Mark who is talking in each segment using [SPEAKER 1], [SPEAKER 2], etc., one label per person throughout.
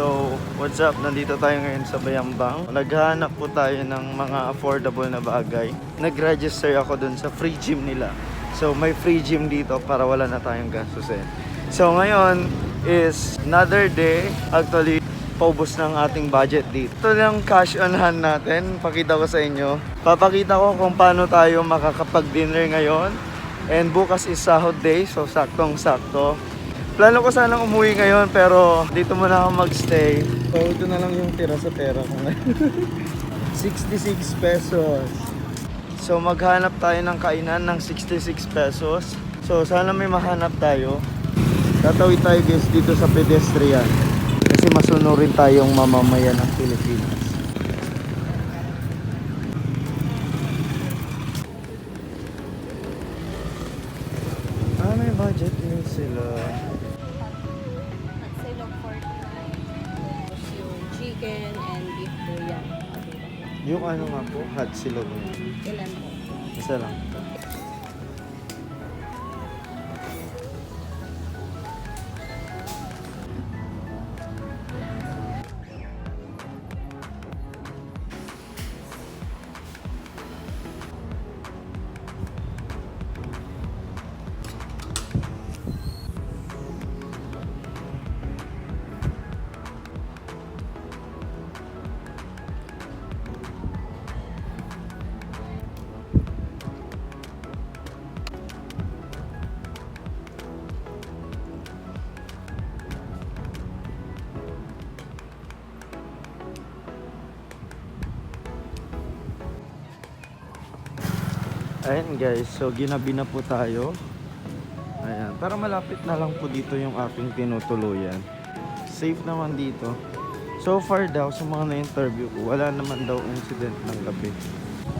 [SPEAKER 1] So, what's up? Nandito tayo ngayon sa Bayambang. Naghahanap po tayo ng mga affordable na bagay. Nag-register ako dun sa free gym nila. So, may free gym dito para wala na tayong gastusin. So, ngayon is another day. Actually, paubos ng ating budget dito. Ito yung cash on hand natin. Pakita ko sa inyo. Papakita ko kung paano tayo makakapag-dinner ngayon. And bukas is sahod day. So, saktong-sakto. Plano ko sanang umuwi ngayon pero dito muna ako magstay. So ito na lang yung tira sa pera ko ngayon. 66 pesos. So maghanap tayo ng kainan ng 66 pesos. So sana may mahanap tayo. Tatawid tayo guys dito sa pedestrian. Kasi masunurin tayong mamamayan ng Pilipinas. May budget din sila.
[SPEAKER 2] Chicken and beef bouillon.
[SPEAKER 1] Yung ano nga po, hot silog.
[SPEAKER 2] Ilan po?
[SPEAKER 1] Isa lang. Ayan guys, so ginabi na po tayo. Ayan, para malapit na lang po dito yung aking tinutuluyan. Safe naman dito. So far daw, sa mga na-interview ko, wala naman daw incident ng gabi.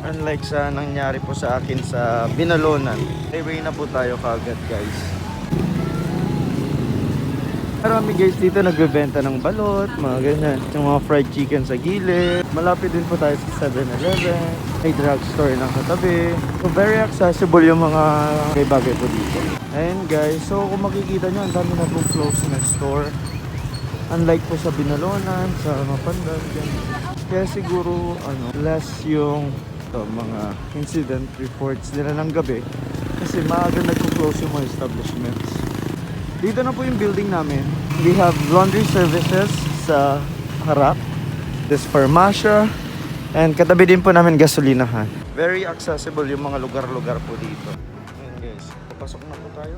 [SPEAKER 1] Unlike sa nangyari po sa akin sa Binalonan. Highway na po tayo kaagad guys. Marami guys dito nagbebenta ng balot, mga ganyan. Yung mga fried chicken sa gilid. Malapit din po tayo sa 7-Eleven. May drugstore ng katabi. So very accessible yung mga bagay po dito. Ayan guys, so kung makikita nyo, ang dami na pong close na store. Unlike po sa Binalonan, sa Mapandan, ganyan. Kaya siguro less yung mga incident reports nila ng gabi. Kasi maaga nagpo-close yung mga establishments. Dito na po yung building namin. We have laundry services sa harap. This farmacia. And katabi din po namin gasolinahan. Very accessible yung mga lugar-lugar po dito. Ayan guys, papasok na po tayo.